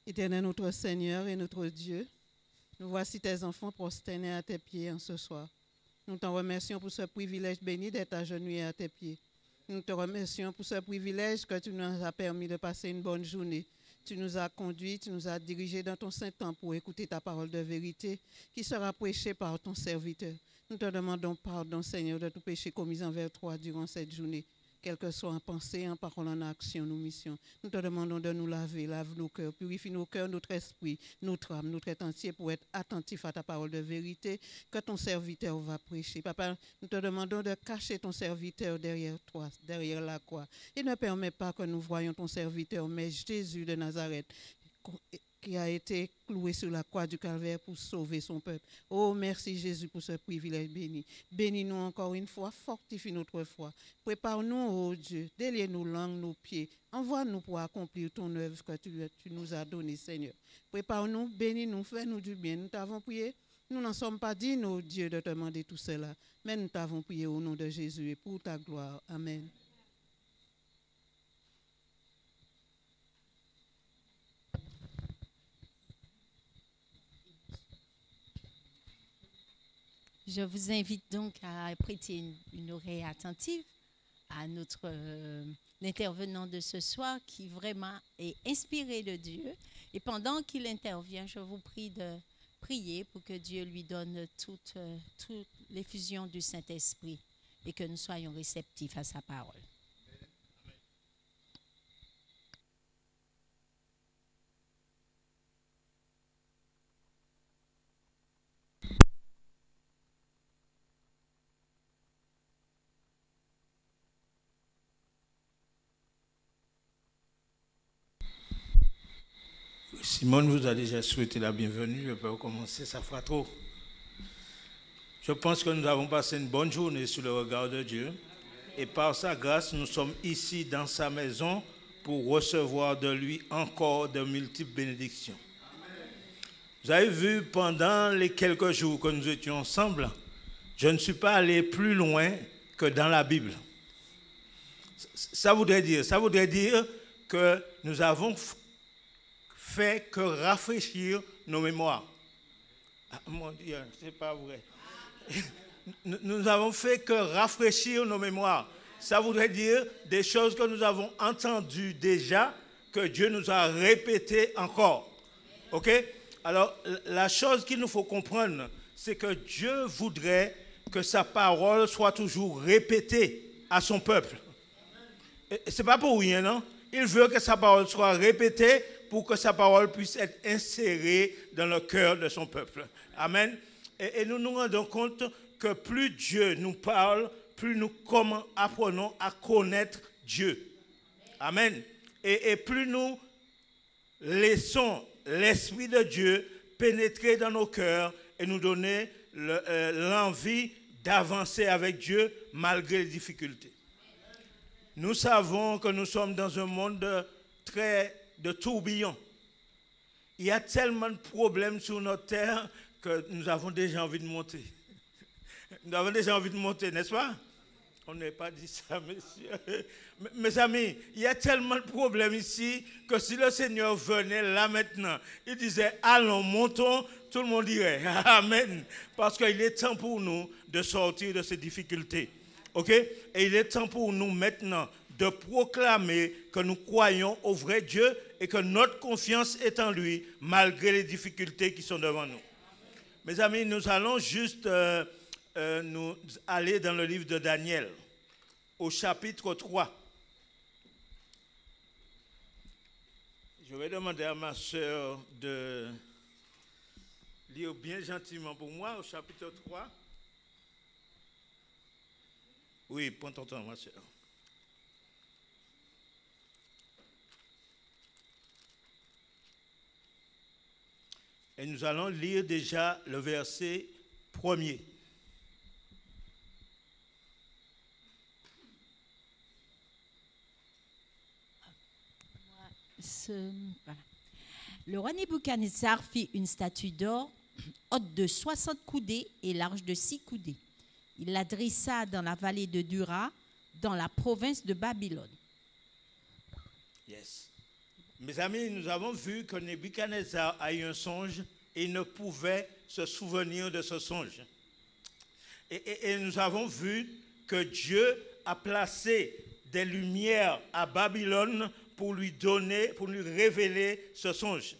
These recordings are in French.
Éternel notre Seigneur et notre Dieu, nous voici tes enfants prosternés à tes pieds en ce soir. Nous te remercions pour ce privilège béni d'être agenouillés à tes pieds. Nous te remercions pour ce privilège que tu nous as permis de passer une bonne journée. Tu nous as conduits, tu nous as dirigés dans ton saint temps pour écouter ta parole de vérité qui sera prêchée par ton serviteur. Nous te demandons pardon, Seigneur, de tout péché commis envers toi durant cette journée. Quel que soit en pensée, en parole, en action, nos missions. Nous te demandons de nous laver, lave nos cœurs, purifie nos cœurs, notre esprit, notre âme, notre être entier pour être attentif à ta parole de vérité que ton serviteur va prêcher. Papa, nous te demandons de cacher ton serviteur derrière toi, derrière la croix. Et ne permets pas que nous voyions ton serviteur, mais Jésus de Nazareth, qui a été cloué sur la croix du Calvaire pour sauver son peuple. Oh, merci Jésus pour ce privilège béni. Bénis-nous encore une fois, fortifie notre foi. Prépare-nous, oh Dieu, délie nos langues, nos pieds. Envoie-nous pour accomplir ton œuvre que tu nous as donnée, Seigneur. Prépare-nous, bénis-nous, fais-nous du bien. Nous t'avons prié. Nous n'en sommes pas dignes, oh Dieu, de te demander tout cela. Mais nous t'avons prié au nom de Jésus et pour ta gloire. Amen. Je vous invite donc à prêter une oreille attentive à notre intervenant de ce soir qui vraiment est inspiré de Dieu. Et pendant qu'il intervient, je vous prie de prier pour que Dieu lui donne toute l'effusion du Saint-Esprit et que nous soyons réceptifs à sa parole. Simone vous a déjà souhaité la bienvenue, je peux recommencer, ça fera trop. Je pense que nous avons passé une bonne journée sous le regard de Dieu et par sa grâce, nous sommes ici dans sa maison pour recevoir de lui encore de multiples bénédictions. Vous avez vu, pendant les quelques jours que nous étions ensemble, je ne suis pas allé plus loin que dans la Bible. Ça voudrait dire que nous avons fait que rafraîchir nos mémoires. Ah, mon Dieu, c'est pas vrai. Nous avons fait que rafraîchir nos mémoires. Ça voudrait dire des choses que nous avons entendues déjà, que Dieu nous a répétées encore. OK? Alors, la chose qu'il nous faut comprendre, c'est que Dieu voudrait que sa parole soit toujours répétée à son peuple. Et ce n'est pas pour rien, non? Il veut que sa parole soit répétée pour que sa parole puisse être insérée dans le cœur de son peuple. Amen. Et nous nous rendons compte que plus Dieu nous parle, plus nous apprenons à connaître Dieu. Amen. Et plus nous laissons l'Esprit de Dieu pénétrer dans nos cœurs et nous donner l'envie d'avancer avec Dieu malgré les difficultés. Nous savons que nous sommes dans un monde de tourbillon. Il y a tellement de problèmes sur notre terre que nous avons déjà envie de monter. Nous avons déjà envie de monter, n'est-ce pas? On n'a pas dit ça, messieurs. Mes amis, il y a tellement de problèmes ici que si le Seigneur venait là maintenant, il disait, allons, montons, tout le monde dirait, amen. Parce qu'il est temps pour nous de sortir de ces difficultés. OK? Et il est temps pour nous maintenant de proclamer que nous croyons au vrai Dieu et que notre confiance est en lui, malgré les difficultés qui sont devant nous. Mes amis, nous allons juste nous aller dans le livre de Daniel, au chapitre 3. Je vais demander à ma sœur de lire bien gentiment pour moi, au chapitre 3. Oui, prends ton temps, ma sœur. Et nous allons lire déjà le verset 1er. Voilà. Le roi Nebuchadnezzar fit une statue d'or haute de 60 coudées et large de 6 coudées. Il la dressa dans la vallée de Dura, dans la province de Babylone. Yes. Mes amis, nous avons vu que Nebuchadnezzar a eu un songe et il ne pouvait se souvenir de ce songe. Et nous avons vu que Dieu a placé des lumières à Babylone pour lui donner, pour lui révéler ce songe.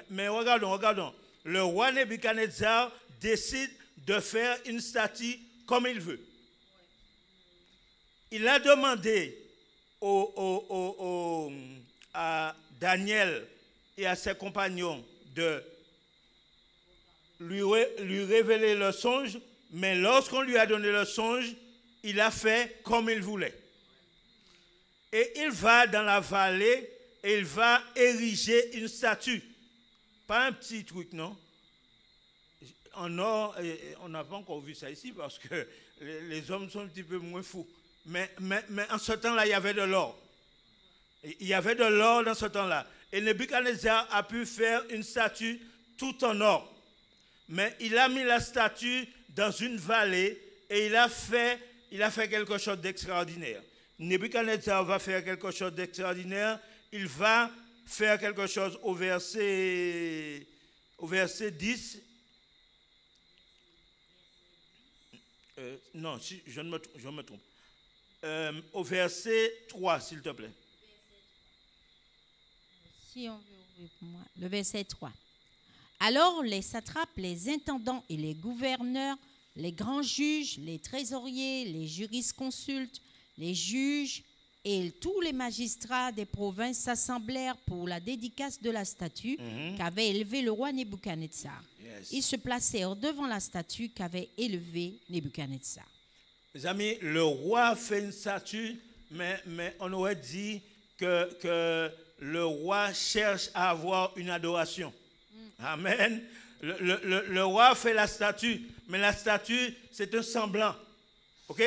Mais regardons. Le roi Nebuchadnezzar décide de faire une statue comme il veut. Il a demandé à Daniel et à ses compagnons de lui révéler le songe, mais lorsqu'on lui a donné le songe, il a fait comme il voulait. Et il va dans la vallée et il va ériger une statue. Pas un petit truc, non? En or, on n'a pas encore vu ça ici parce que les hommes sont un petit peu moins fous. Mais en ce temps-là, il y avait de l'or. Il y avait de l'or dans ce temps-là. Et Nebuchadnezzar a pu faire une statue tout en or. Mais il a mis la statue dans une vallée et il a fait quelque chose d'extraordinaire. Nebuchadnezzar va faire quelque chose d'extraordinaire. Il va faire quelque chose au verset 10. Non, si, je me trompe. Au verset 3, s'il te plaît. Si on veut ouvrir pour moi. Le verset 3. Alors les satrapes, les intendants et les gouverneurs, les grands juges, les trésoriers, les jurisconsultes, les juges et tous les magistrats des provinces s'assemblèrent pour la dédicace de la statue qu'avait élevée le roi Nebuchadnezzar. Yes. Ils se placèrent devant la statue qu'avait élevée Nebuchadnezzar. Mes amis, le roi fait une statue, mais on aurait dit que le roi cherche à avoir une adoration. Amen. Le roi fait la statue, mais la statue, c'est un semblant. OK?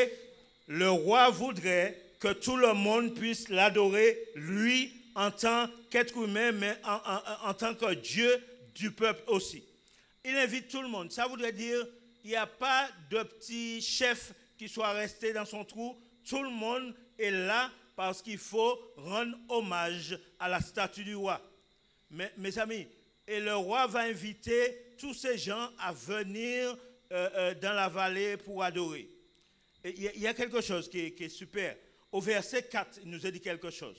Le roi voudrait que tout le monde puisse l'adorer, lui, en tant qu'être humain, mais en tant que Dieu du peuple aussi. Il invite tout le monde. Ça voudrait dire qu'il n'y a pas de petit chef qui soit resté dans son trou. Tout le monde est là parce qu'il faut rendre hommage à la statue du roi. Mais, mes amis, et le roi va inviter tous ces gens à venir dans la vallée pour adorer. Il y a quelque chose qui est super. Au verset 4, il nous a dit quelque chose.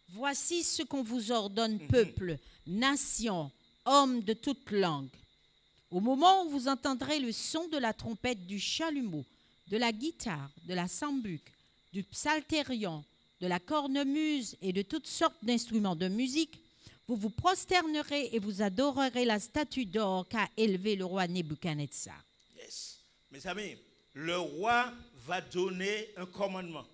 Voici ce qu'on vous ordonne, peuple, nation, hommes de toute langue. Au moment où vous entendrez le son de la trompette, du chalumeau, de la guitare, de la sambuc, du psalterion, de la cornemuse et de toutes sortes d'instruments de musique, vous vous prosternerez et vous adorerez la statue d'or qu'a élevée le roi Nebuchadnezzar. Yes. Mes amis, le roi va donner un commandement.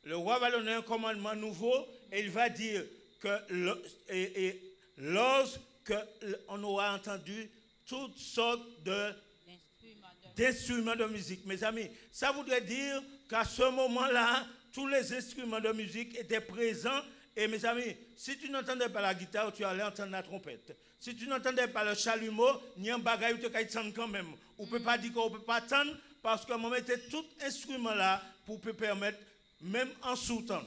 Le roi va donner un commandement nouveau et il va dire que lorsqu'on aura entendu toutes sortes d'instruments de musique. Mes amis, ça voudrait dire qu'à ce moment-là, tous les instruments de musique étaient présents. Et mes amis, si tu n'entendais pas la guitare, tu allais entendre la trompette. Si tu n'entendais pas le chalumeau, ni un bagage, tu peux entendre quand même. On ne peut pas dire qu'on ne peut pas attendre parce qu'on mettait tout instrument là pour permettre, même en sous-temps.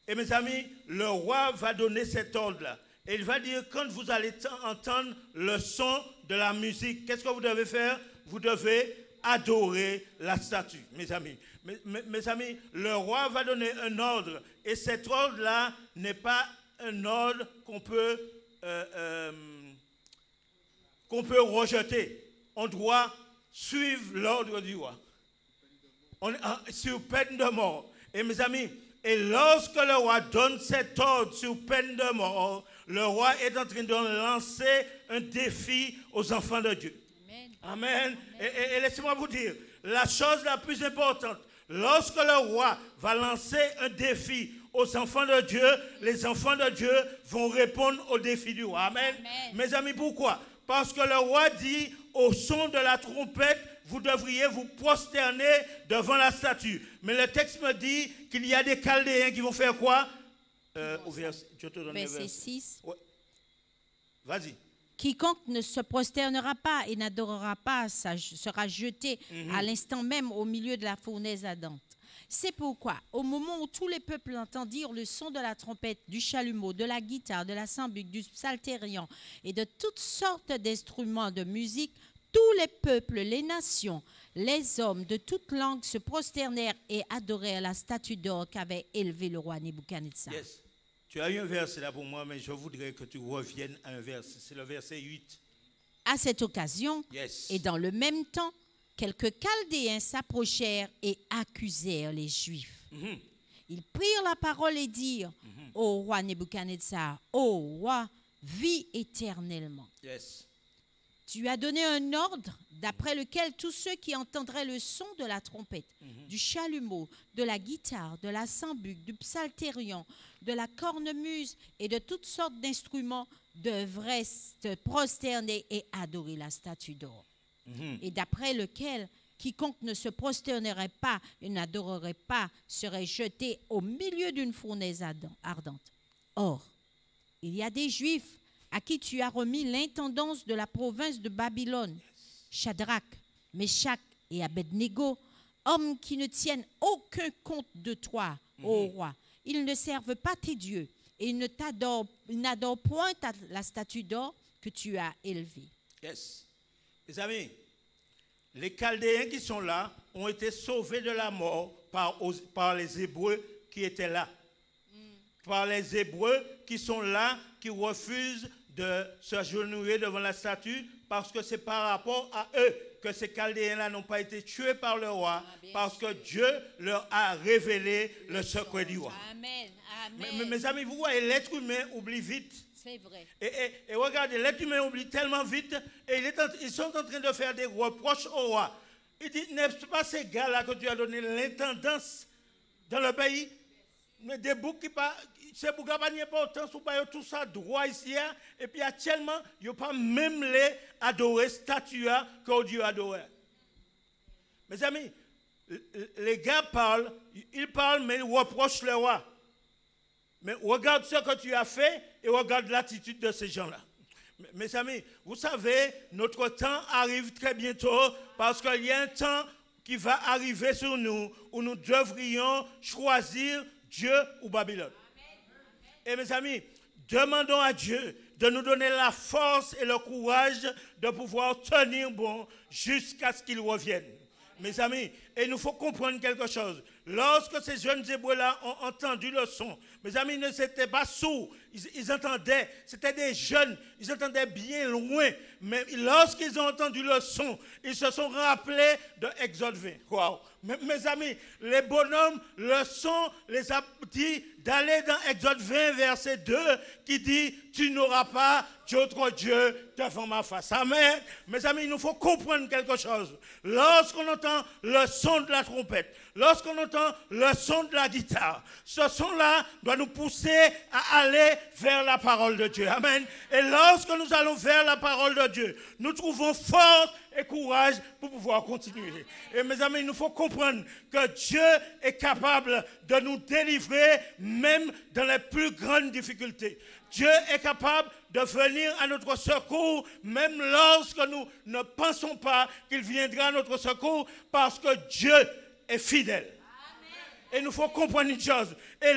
Et mes amis, le roi va donner cet ordre-là. Et il va dire, quand vous allez entendre le son de la musique, qu'est-ce que vous devez faire? Vous devez adorer la statue, mes amis. Mes amis, le roi va donner un ordre. Et cet ordre-là n'est pas un ordre qu'on peut rejeter. On doit suivre l'ordre du roi. Sur peine de mort. Et mes amis, et lorsque le roi donne cet ordre sur peine de mort, le roi est en train de lancer un défi aux enfants de Dieu. Amen. Et laissez-moi vous dire, la chose la plus importante, lorsque le roi va lancer un défi aux enfants de Dieu, les enfants de Dieu vont répondre au défi du roi. Amen. Mes amis, pourquoi? Parce que le roi dit, au son de la trompette, vous devriez vous prosterner devant la statue. Mais le texte me dit qu'il y a des Chaldéens qui vont faire quoi? Je te donne verset 6. Ouais. Vas-y. Quiconque ne se prosternera pas et n'adorera pas sera jeté à l'instant même au milieu de la fournaise ardente. C'est pourquoi, au moment où tous les peuples entendirent le son de la trompette, du chalumeau, de la guitare, de la sambuc, du psalterion et de toutes sortes d'instruments de musique, tous les peuples, les nations, les hommes de toutes langues se prosternèrent et adorèrent la statue d'or qu'avait élevée le roi Nebuchadnezzar. Yes. Tu as eu un verset là pour moi, mais je voudrais que tu reviennes à un verset. C'est le verset 8. À cette occasion, Yes. et dans le même temps, quelques Chaldéens s'approchèrent et accusèrent les Juifs. Ils prirent la parole et dirent au roi Nebuchadnezzar, ô roi, vis éternellement. Yes. Tu as donné un ordre d'après lequel tous ceux qui entendraient le son de la trompette, du chalumeau, de la guitare, de la sambuc, du psalterion, de la cornemuse et de toutes sortes d'instruments devraient se prosterner et adorer la statue d'or. Et d'après lequel quiconque ne se prosternerait pas et n'adorerait pas serait jeté au milieu d'une fournaise ardente. Or, il y a des Juifs à qui tu as remis l'intendance de la province de Babylone, Shadrach, Meshach et Abednego, hommes qui ne tiennent aucun compte de toi, ô roi. Ils ne servent pas tes dieux et ils n'adorent point la statue d'or que tu as élevée. Yes. Mes amis, les Chaldéens qui sont là ont été sauvés de la mort par les Hébreux qui étaient là. Par les Hébreux qui sont là, qui refusent de s'agenouiller devant la statue parce que c'est par rapport à eux que ces Chaldéens-là n'ont pas été tués par le roi parce que Dieu leur a révélé le secret du roi. Amen. Mais, mes amis, vous voyez, l'être humain oublie vite. C'est vrai. Et regardez, l'être humain oublie tellement vite et ils sont en train de faire des reproches au roi. Il dit, n'est-ce pas ces gars-là que tu as donné l'intendance dans le pays? Mais des boucs qui pas, c'est pour gagner pas autant, sous pas tout ça droit ici, et puis actuellement, il n'y a pas même les adorer statue que Dieu adorait. Mes amis, les gars parlent, mais ils reprochent le roi. Mais regarde ce que tu as fait et regarde l'attitude de ces gens-là. Mes amis, vous savez, notre temps arrive très bientôt parce qu'il y a un temps qui va arriver sur nous où nous devrions choisir Dieu ou Babylone. Et mes amis, demandons à Dieu de nous donner la force et le courage de pouvoir tenir bon jusqu'à ce qu'il revienne. Mes amis, et il nous faut comprendre quelque chose. Lorsque ces jeunes Hébreux-là ont entendu le son, mes amis ne s'étaient pas sourds, ils entendaient, c'était des jeunes, ils entendaient bien loin, mais lorsqu'ils ont entendu le son, ils se sont rappelés de Exode 20. Wow. Mes amis, les bonhommes, le son les a dit d'aller dans Exode 20, verset 2, qui dit, tu n'auras pas d'autre Dieu devant ma face. Amen. Mes amis, il nous faut comprendre quelque chose. Lorsqu'on entend le son de la trompette, lorsqu'on entend le son de la guitare, ce son-là doit nous pousser à aller vers la parole de Dieu. Amen. Et lorsque nous allons vers la parole de Dieu, nous trouvons force et courage pour pouvoir continuer. Et mes amis, il nous faut comprendre que Dieu est capable de nous délivrer même dans les plus grandes difficultés. Dieu est capable de venir à notre secours même lorsque nous ne pensons pas qu'il viendra à notre secours parce que Dieu est fidèle. Amen. Et il faut comprendre une chose. Et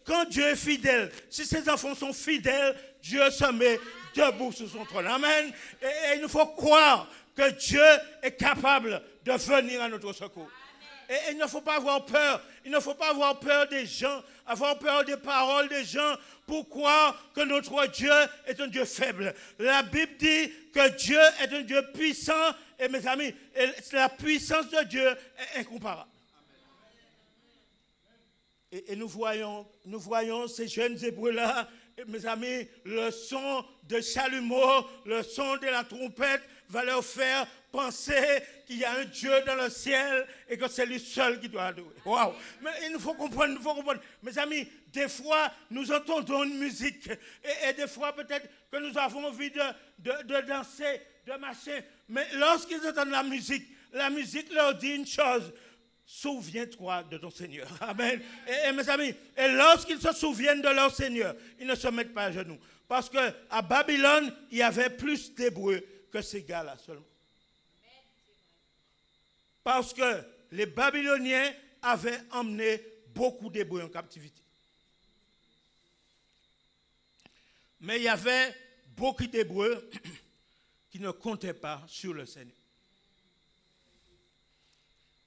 quand Dieu est fidèle, si ses enfants sont fidèles, Dieu se met debout sur son trône. Amen. Et il nous faut croire que Dieu est capable de venir à notre secours. Et il ne faut pas avoir peur. Il ne faut pas avoir peur des gens, avoir peur des paroles des gens pour croire que notre Dieu est un Dieu faible. La Bible dit que Dieu est un Dieu puissant. Et mes amis, la puissance de Dieu est incomparable. Et nous voyons ces jeunes Hébreux-là, mes amis, le son de chalumeau, le son de la trompette va leur faire penser qu'il y a un Dieu dans le ciel et que c'est lui seul qui doit adorer. Waouh! Mais il nous faut comprendre, Mes amis, des fois, nous entendons une musique et des fois, peut-être que nous avons envie de danser, de marcher. Mais lorsqu'ils entendent la musique leur dit une chose. Souviens-toi de ton Seigneur. Amen. Et mes amis, et lorsqu'ils se souviennent de leur Seigneur, ils ne se mettent pas à genoux. Parce qu'à Babylone, il y avait plus d'Hébreux que ces gars-là seulement. Parce que les Babyloniens avait emmené beaucoup d'Hébreux en captivité. Mais il y avait beaucoup d'Hébreux qui ne comptaient pas sur le Seigneur.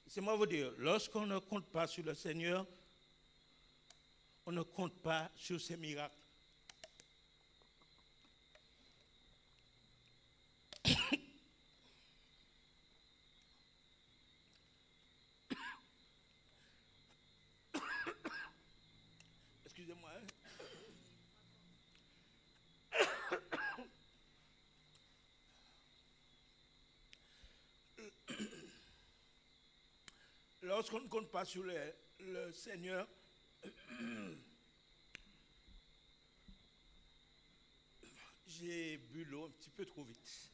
C'est moi vous dire, lorsqu'on ne compte pas sur le Seigneur, on ne compte pas sur ses miracles. Excusez-moi. Lorsqu'on ne compte pas sur le Seigneur, j'ai bu l'eau un petit peu trop vite.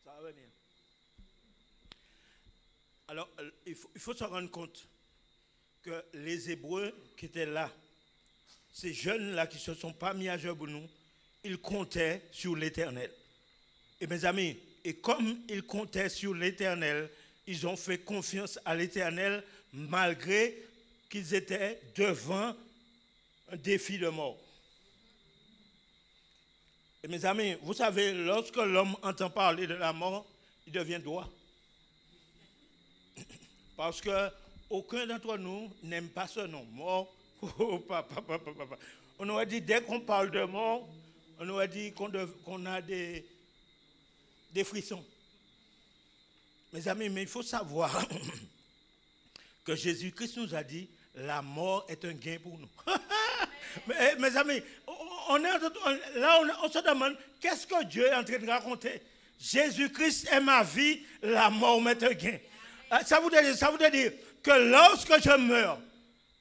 Ça va venir. Alors, il faut se rendre compte que les Hébreux qui étaient là, ces jeunes-là qui ne se sont pas mis à genoux, ils comptaient sur l'Éternel. Et mes amis, et comme ils comptaient sur l'Éternel, ils ont fait confiance à l'Éternel malgré qu'ils étaient devant un défi de mort. Et mes amis, vous savez, lorsque l'homme entend parler de la mort, il devient droit. Parce que aucun d'entre nous n'aime pas ce nom, mort. Oh, papa. On aurait dit, dès qu'on parle de mort, on aurait dit qu'on a des frissons. Mes amis, mais il faut savoir que Jésus-Christ nous a dit, la mort est un gain pour nous. Mes amis, on se demande, qu'est-ce que Dieu est en train de raconter? Jésus-Christ est ma vie, la mort m'est un gain. Ça voudrait dire que lorsque je meurs,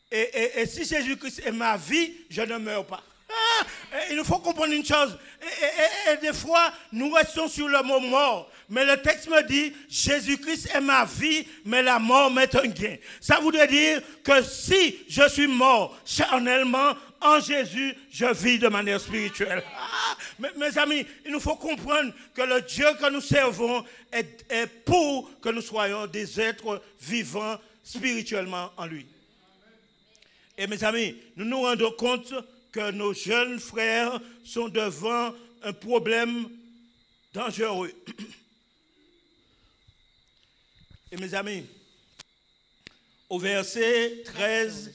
et si Jésus-Christ est ma vie, je ne meurs pas. Il nous faut comprendre une chose. Et des fois, nous restons sur le mot mort. Mais le texte me dit, Jésus-Christ est ma vie, mais la mort m'est un gain. Ça voudrait dire que si je suis mort charnellement, en Jésus, je vis de manière spirituelle. Mes amis, il nous faut comprendre que le Dieu que nous servons est pour que nous soyons des êtres vivants spirituellement en lui. Et mes amis, nous nous rendons compte que nos jeunes frères sont devant un problème dangereux. Et mes amis, au verset 13,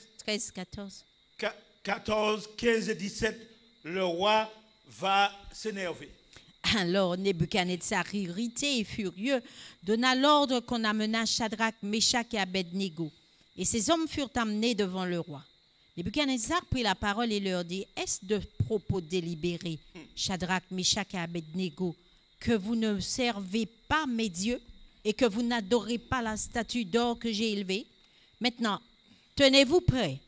14, 15 et 17, le roi va s'énerver. Alors Nebuchadnezzar, irrité et furieux, donna l'ordre qu'on amena Shadrach, Meshach et Abednego. Et ces hommes furent amenés devant le roi. Nebuchadnezzar prit la parole et leur dit, est-ce de propos délibérés, Shadrach, Meshach et Abednego, que vous ne servez pas mes dieux et que vous n'adorez pas la statue d'or que j'ai élevée? Maintenant, tenez-vous prêts.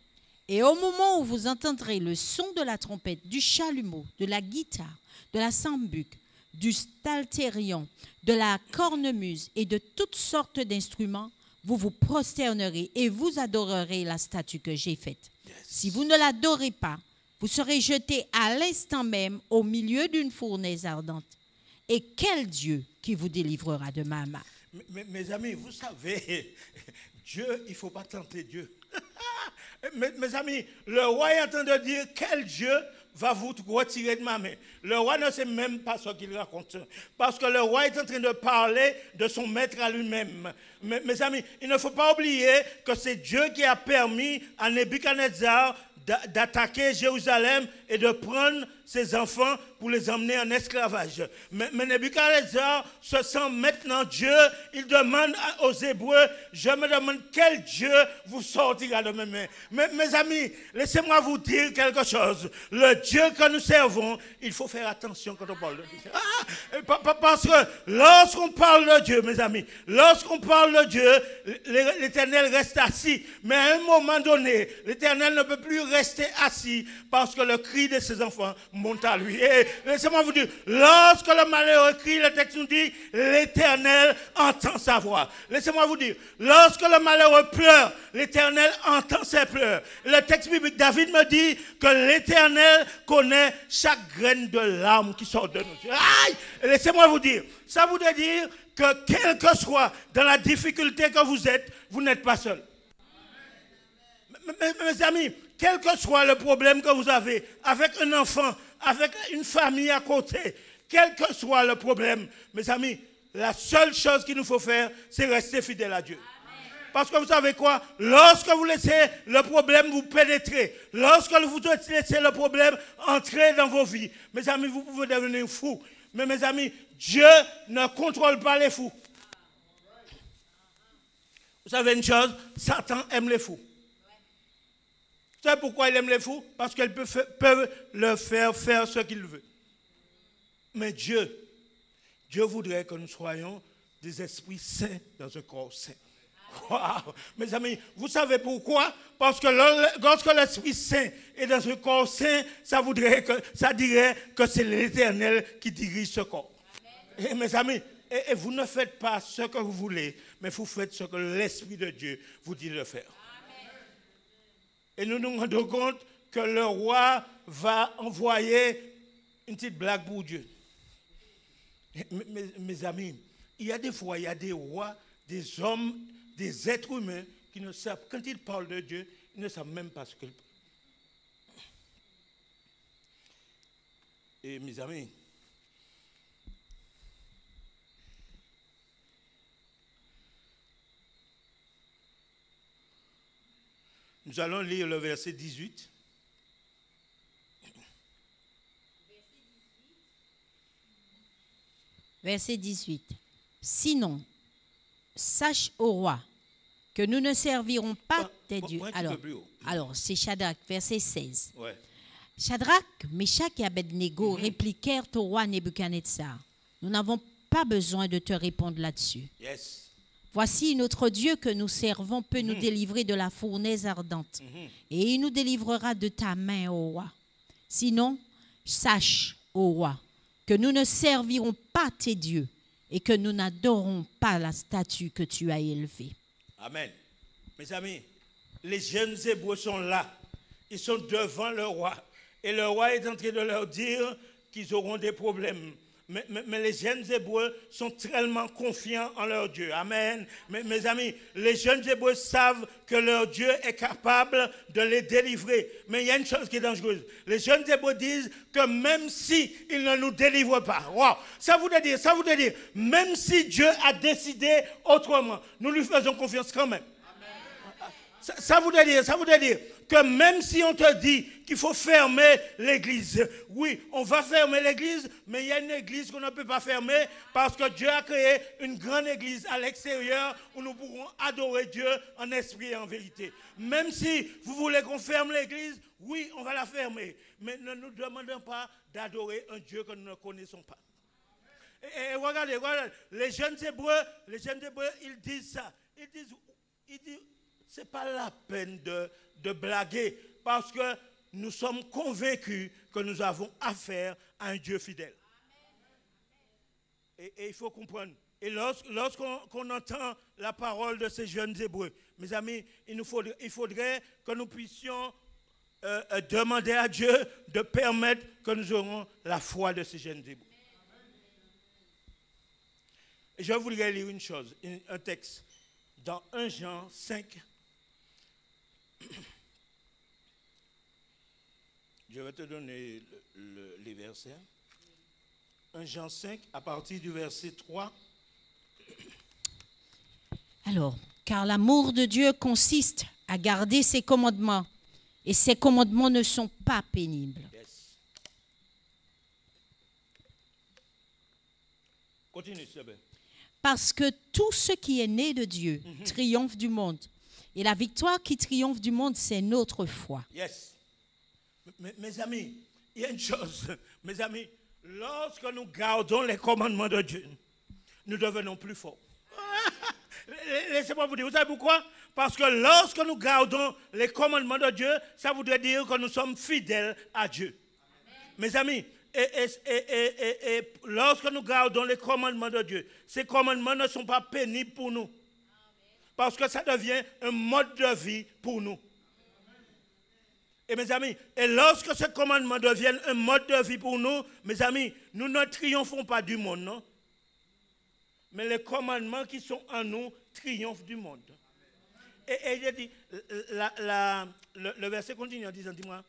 Et au moment où vous entendrez le son de la trompette, du chalumeau, de la guitare, de la sambuc, du psalterion, de la cornemuse et de toutes sortes d'instruments, vous vous prosternerez et vous adorerez la statue que j'ai faite. Si vous ne l'adorez pas, vous serez jetés à l'instant même au milieu d'une fournaise ardente. Et quel Dieu qui vous délivrera de ma main? Mes amis, vous savez, Dieu, il ne faut pas tenter Dieu. Mes amis, le roi est en train de dire quel Dieu va vous retirer de ma main. Le roi ne sait même pas ce qu'il raconte. Parce que le roi est en train de parler de son maître à lui-même. Mes amis, il ne faut pas oublier que c'est Dieu qui a permis à Nebuchadnezzar d'attaquer Jérusalem et de prendre ses enfants pour les emmener en esclavage. Mais Nebuchadnezzar se sent maintenant Dieu. Il demande aux Hébreux, je me demande quel Dieu vous sortira de mes mains. Mes amis, laissez-moi vous dire quelque chose. Le Dieu que nous servons, il faut faire attention quand on parle de Dieu. Parce que lorsqu'on parle de Dieu, mes amis, lorsqu'on parle de Dieu, l'Éternel reste assis. Mais à un moment donné, l'Éternel ne peut plus rester assis parce que le cri de ses enfants monte à lui. Et laissez-moi vous dire, lorsque le malheureux crie, le texte nous dit, l'Éternel entend sa voix. Laissez-moi vous dire, lorsque le malheureux pleure, l'Éternel entend ses pleurs. Le texte biblique, David me dit que l'Éternel connaît chaque graine de larmes qui sort de nos yeux. Aïe! Laissez-moi vous dire, ça voudrait dire que quel que soit dans la difficulté que vous n'êtes pas seul. Mes amis, quel que soit le problème que vous avez avec un enfant, avec une famille à côté, quel que soit le problème, mes amis, la seule chose qu'il nous faut faire, c'est rester fidèle à Dieu. Parce que vous savez quoi? Lorsque vous laissez le problème vous pénétrer, lorsque vous laissez le problème entrer dans vos vies, mes amis, vous pouvez devenir fou. Mais mes amis, Dieu ne contrôle pas les fous. Vous savez une chose? Satan aime les fous. Vous savez pourquoi il aime les fous? Parce qu'ils peuvent leur faire ce qu'il veut. Mais Dieu voudrait que nous soyons des esprits saints dans un corps saint. Wow. Mes amis, vous savez pourquoi? Parce que lorsque l'Esprit Saint est dans un corps saint, ça dirait que c'est l'Éternel qui dirige ce corps. Et mes amis, et vous ne faites pas ce que vous voulez, mais vous faites ce que l'Esprit de Dieu vous dit de faire. Et nous nous rendons compte que le roi va envoyer une petite blague pour Dieu. Mes amis, il y a des fois, il y a des rois, des hommes, des êtres humains qui ne savent, quand ils parlent de Dieu, ils ne savent même pas ce qu'ils parlent. Et mes amis, nous allons lire le verset 18. Verset 18. Sinon, sache au roi que nous ne servirons pas tes dieux. Alors, c'est Shadrach, verset 16. Ouais. Shadrach, Meshach et Abednego répliquèrent au roi Nebuchadnezzar. Nous n'avons pas besoin de te répondre là-dessus. Yes. Voici notre Dieu que nous servons peut nous délivrer de la fournaise ardente. Et il nous délivrera de ta main, ô roi. Sinon, sache, ô roi, que nous ne servirons pas tes dieux et que nous n'adorons pas la statue que tu as élevée. Amen. Mes amis, les jeunes Hébreux sont là. Ils sont devant le roi. Et le roi est en train de leur dire qu'ils auront des problèmes. Mais les jeunes Hébreux sont tellement confiants en leur Dieu. Amen. Mes amis, les jeunes Hébreux savent que leur Dieu est capable de les délivrer. Mais il y a une chose qui est dangereuse. Les jeunes Hébreux disent que même si il ne nous délivre pas, wow, ça voudrait dire, même si Dieu a décidé autrement, nous lui faisons confiance quand même. Ça voudrait dire que même si on te dit qu'il faut fermer l'église, oui, on va fermer l'église, mais il y a une église qu'on ne peut pas fermer parce que Dieu a créé une grande église à l'extérieur où nous pourrons adorer Dieu en esprit et en vérité. Même si vous voulez qu'on ferme l'église, oui, on va la fermer, mais ne nous demandons pas d'adorer un Dieu que nous ne connaissons pas. Et regardez, les jeunes Hébreux, ils disent ça. Ils disent c'est pas la peine de blaguer parce que nous sommes convaincus que nous avons affaire à un Dieu fidèle. Et il faut comprendre. Et lorsqu'on entend la parole de ces jeunes Hébreux, mes amis, il faudrait que nous puissions demander à Dieu de permettre que nous aurons la foi de ces jeunes Hébreux. Et je voudrais lire une chose, un texte, dans 1 Jean 5. Je vais te donner les versets. 1 Jean 5, à partir du verset 3. Alors, car l'amour de Dieu consiste à garder ses commandements, et ses commandements ne sont pas pénibles. Yes. Continue, s'il te plaît. Parce que tout ce qui est né de Dieu triomphe du monde. Et la victoire qui triomphe du monde, c'est notre foi. Yes. Mes amis, il y a une chose. Mes amis, lorsque nous gardons les commandements de Dieu, nous devenons plus forts. Laissez-moi vous dire, vous savez pourquoi? Parce que lorsque nous gardons les commandements de Dieu, ça voudrait dire que nous sommes fidèles à Dieu. Mes amis, et lorsque nous gardons les commandements de Dieu, ces commandements ne sont pas pénibles pour nous. Parce que ça devient un mode de vie pour nous. Et mes amis, et lorsque ce commandement devient un mode de vie pour nous, mes amis, nous ne triomphons pas du monde, non? Mais les commandements qui sont en nous triomphent du monde. Et il dit, le verset continue en disant, dis-moi.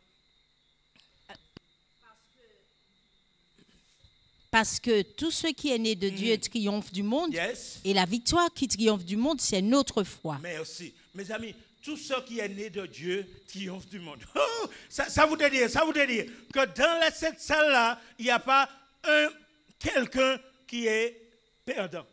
Parce que tout ce qui est né de Dieu triomphe du monde. Yes. Et la victoire qui triomphe du monde, c'est notre foi. Merci. Mes amis, tout ce qui est né de Dieu triomphe du monde. Oh, ça voudrait dire que dans cette salle-là, il n'y a pas quelqu'un qui est perdant.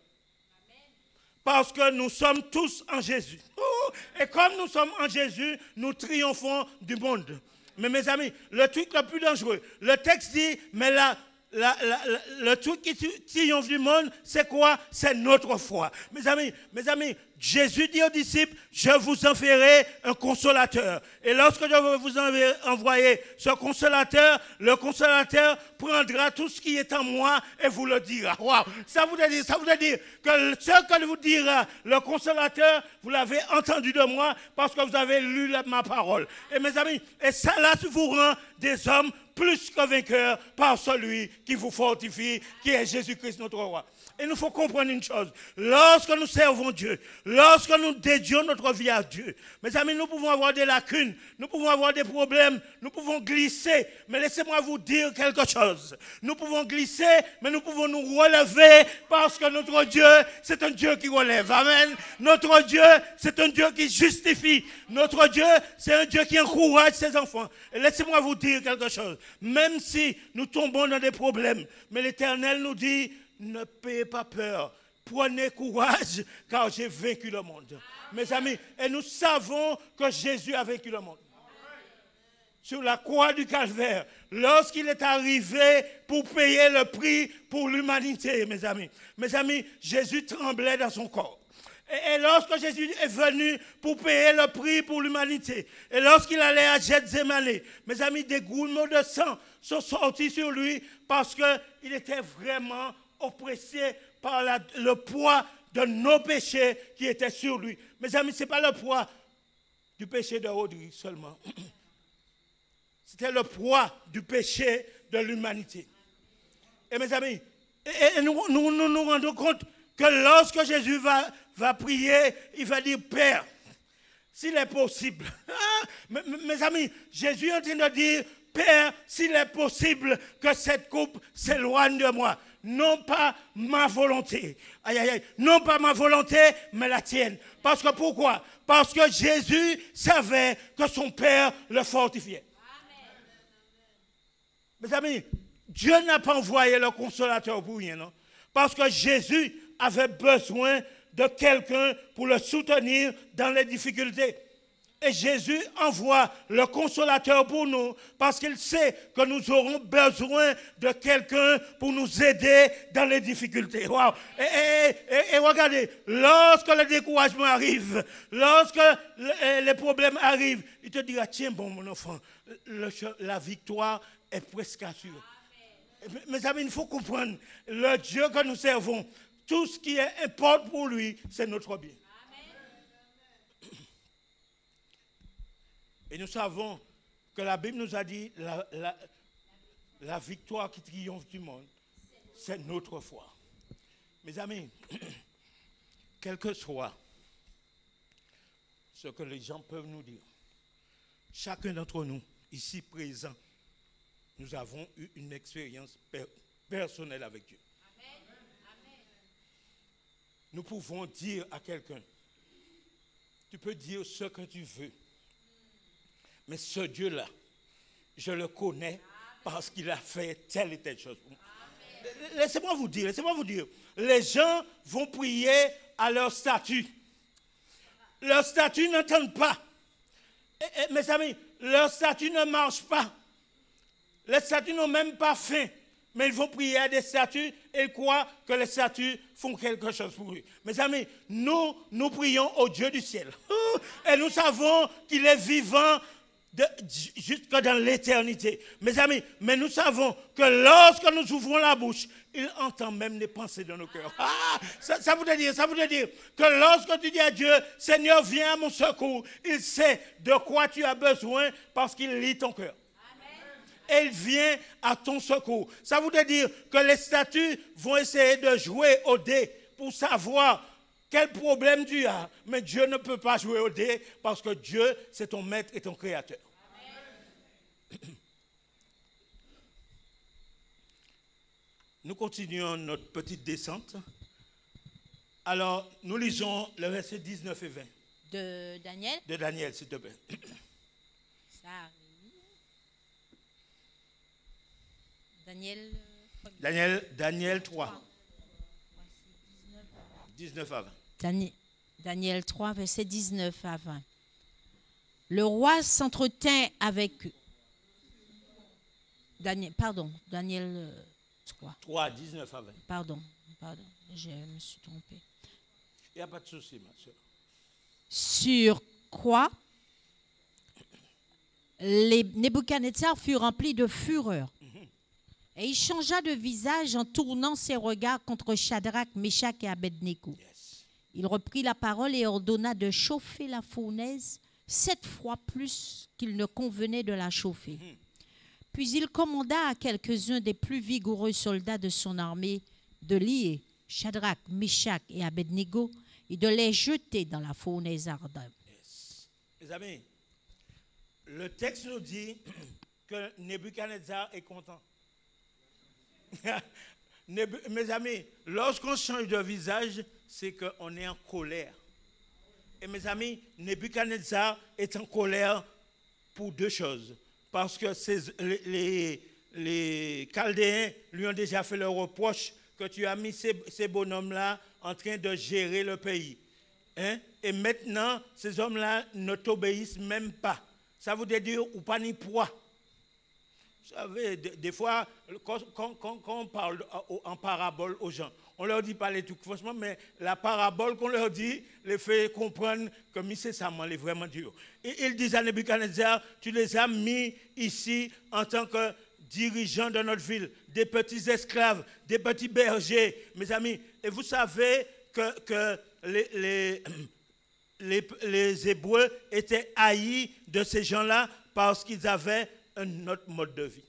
Parce que nous sommes tous en Jésus. Oh, et comme nous sommes en Jésus, nous triomphons du monde. Mais mes amis, le truc le plus dangereux, le texte dit, mais là, le truc qui triomphe du monde, c'est quoi? C'est notre foi. Mes amis, Jésus dit aux disciples, je vous enverrai un consolateur. Et lorsque je vais vous envoyer ce consolateur, le consolateur prendra tout ce qui est en moi et vous le dira. Wow. Ça voudrait dire que ce que vous dira le consolateur, vous l'avez entendu de moi parce que vous avez lu ma parole. Et mes amis, et ça là vous rend des hommes plus que vainqueurs par celui qui vous fortifie, qui est Jésus-Christ notre roi. Et nous faut comprendre une chose. Lorsque nous servons Dieu, lorsque nous dédions notre vie à Dieu, mes amis, nous pouvons avoir des lacunes, nous pouvons avoir des problèmes, nous pouvons glisser. Mais laissez-moi vous dire quelque chose. Nous pouvons glisser, mais nous pouvons nous relever parce que notre Dieu, c'est un Dieu qui relève. Amen. Notre Dieu, c'est un Dieu qui justifie. Notre Dieu, c'est un Dieu qui encourage ses enfants. Et laissez-moi vous dire quelque chose. Même si nous tombons dans des problèmes, mais l'Éternel nous dit, ne payez pas peur, prenez courage, car j'ai vaincu le monde. Mes amis, et nous savons que Jésus a vaincu le monde. Sur la croix du Calvaire, lorsqu'il est arrivé pour payer le prix pour l'humanité, mes amis, Jésus tremblait dans son corps. Et lorsque Jésus est venu pour payer le prix pour l'humanité, et lorsqu'il allait à Gethsémani, mes amis, des goulements de sang sont sortis sur lui parce qu'il était vraiment oppressé par le poids de nos péchés qui étaient sur lui. Mes amis, ce n'est pas le poids du péché de Audrey seulement. C'était le poids du péché de l'humanité. Et mes amis, nous rendons compte que lorsque Jésus va prier, il va dire, Père, s'il est possible. Mes amis, Jésus est en train de dire, Père, s'il est possible que cette coupe s'éloigne de moi. Non pas ma volonté. Non pas ma volonté, mais la tienne. Parce que pourquoi? Parce que Jésus savait que son Père le fortifiait. Amen. Mes amis, Dieu n'a pas envoyé le consolateur pour rien, non? Parce que Jésus avait besoin de quelqu'un pour le soutenir dans les difficultés. Et Jésus envoie le consolateur pour nous parce qu'il sait que nous aurons besoin de quelqu'un pour nous aider dans les difficultés. Wow. Et regardez, lorsque le découragement arrive, lorsque les problèmes arrivent, il te dira, tiens bon mon enfant, la victoire est presque assurée. Mes amis, il faut comprendre, le Dieu que nous servons, tout ce qui importe pour lui, c'est notre bien. Et nous savons que la Bible nous a dit la victoire qui triomphe du monde, c'est notre foi. Mes amis, quel que soit ce que les gens peuvent nous dire, chacun d'entre nous, ici présents, nous avons eu une expérience personnelle avec Dieu. Amen. Nous pouvons dire à quelqu'un, tu peux dire ce que tu veux, mais ce Dieu-là, je le connais parce qu'il a fait telle et telle chose. Laissez-moi vous dire, les gens vont prier à leur statut. Leur statut n'entendent pas. Mes amis, leur statut ne marche pas. Les statues n'ont même pas faim, mais ils vont prier à des statues et ils croient que les statues font quelque chose pour eux. Mes amis, nous prions au Dieu du ciel. Et nous savons qu'il est vivant jusque dans l'éternité. Mes amis, mais nous savons que lorsque nous ouvrons la bouche, il entend même les pensées de nos cœurs. Ça voudrait dire que lorsque tu dis à Dieu, Seigneur, viens à mon secours, il sait de quoi tu as besoin parce qu'il lit ton cœur. Et il vient à ton secours. Ça voudrait dire que les statues vont essayer de jouer au dé pour savoir quel problème tu as. Mais Dieu ne peut pas jouer au dé parce que Dieu, c'est ton maître et ton créateur. Amen. Nous continuons notre petite descente. Alors, nous lisons le verset 19 et 20. De Daniel? De Daniel, s'il te plaît. Ça arrive. Daniel 3. 19 à 20. Daniel 3, verset 19 à 20. Le roi s'entretint avec... Daniel 3. 3, 19 à 20. Pardon, je me suis trompée. Il n'y a pas de souci, ma soeur. Sur quoi Nebuchadnezzar fut rempli de fureur. Et il changea de visage en tournant ses regards contre Shadrach, Meshach et Abednego. Yes. Il reprit la parole et ordonna de chauffer la fournaise 7 fois plus qu'il ne convenait de la chauffer. Puis il commanda à quelques-uns des plus vigoureux soldats de son armée de lier Shadrach, Meshach et Abednego et de les jeter dans la fournaise ardente. Yes. Mes amis, le texte nous dit que Nebuchadnezzar est content. Mes amis, lorsqu'on change de visage, c'est qu'on est en colère. Et mes amis, Nebuchadnezzar est en colère pour 2 choses. Parce que les Chaldéens lui ont déjà fait le reproche que tu as mis ces bonhommes-là en train de gérer le pays. Hein? Et maintenant, ces hommes-là ne t'obéissent même pas. Ça veut dire ou pas ni poids. Vous savez, des fois, quand on parle en parabole aux gens, on leur dit pas les trucs franchement, mais la parabole qu'on leur dit les fait comprendre que c'est ça, est vraiment dur. Et ils disent à Nebuchadnezzar, tu les as mis ici en tant que dirigeants de notre ville, des petits esclaves, des petits bergers, mes amis. Et vous savez que les Hébreux étaient haïs de ces gens-là parce qu'ils avaient un autre mode de vie.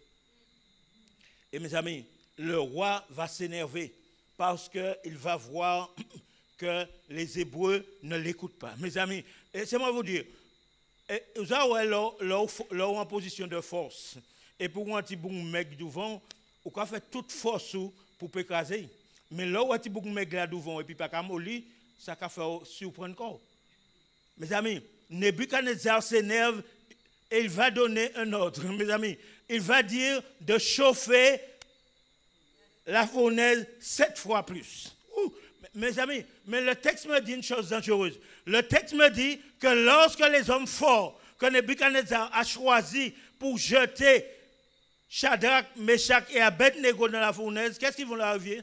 Et mes amis, le roi va s'énerver parce qu'il va voir que les Hébreux ne l'écoutent pas. Mes amis, laissez-moi vous dire, vous avez leur en position de force. Et pour un petit bon mec devant, on peut faire toute force pour écraser. Mais là où un petit bon mec là devant et puis pas comme lui, ça va faire surprendre encore. Mes amis, Nebuchadnezzar s'énerve. Et il va donner un ordre, mes amis. Il va dire de chauffer la fournaise 7 fois plus. Mes amis, mais le texte me dit une chose dangereuse. Le texte me dit que lorsque les hommes forts que Nebuchadnezzar a choisis pour jeter Shadrach, Meshach et Abednego dans la fournaise, qu'est-ce qu'ils vont leur arriver?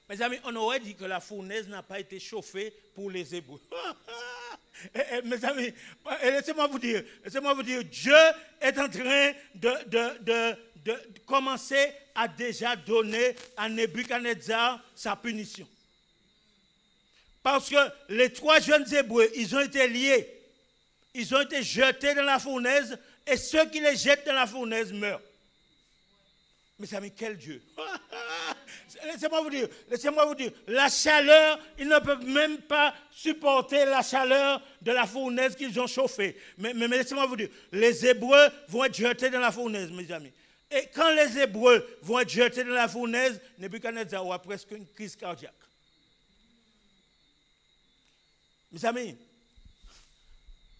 Mes amis, on aurait dit que la fournaise n'a pas été chauffée pour les Hébreux. Mes amis, laissez-moi vous dire, Dieu est en train de commencer à déjà donner à Nebuchadnezzar sa punition. Parce que les 3 jeunes Hébreux, ils ont été liés, ils ont été jetés dans la fournaise et ceux qui les jettent dans la fournaise meurent. Mes amis, quel Dieu! Laissez-moi vous dire, la chaleur, ils ne peuvent même pas supporter la chaleur de la fournaise qu'ils ont chauffée. Mais laissez-moi vous dire, les Hébreux vont être jetés dans la fournaise, mes amis. Et quand les Hébreux vont être jetés dans la fournaise, Nebuchadnezzar aura presque une crise cardiaque. Mes amis,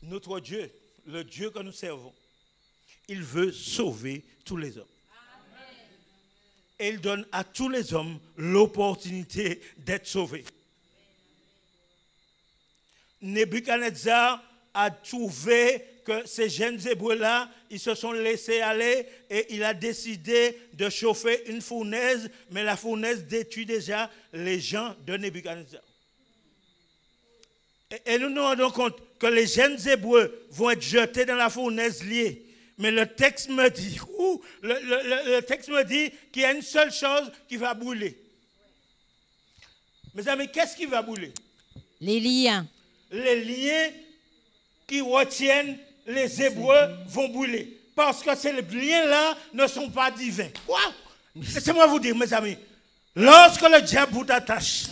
notre Dieu, le Dieu que nous servons, il veut sauver tous les hommes. Et il donne à tous les hommes l'opportunité d'être sauvés. Nebuchadnezzar a trouvé que ces jeunes Hébreux-là, ils se sont laissés aller et il a décidé de chauffer une fournaise, mais la fournaise détruit déjà les gens de Nebuchadnezzar. Et nous nous rendons compte que les jeunes Hébreux vont être jetés dans la fournaise liée. Mais le texte me dit, le texte me dit qu'il y a une seule chose qui va brûler. Mes amis, qu'est-ce qui va brûler? Les liens. Les liens qui retiennent les Hébreux vont brûler. Parce que ces liens-là ne sont pas divins. Wow! Laissez-moi vous dire, mes amis, lorsque le diable vous attache,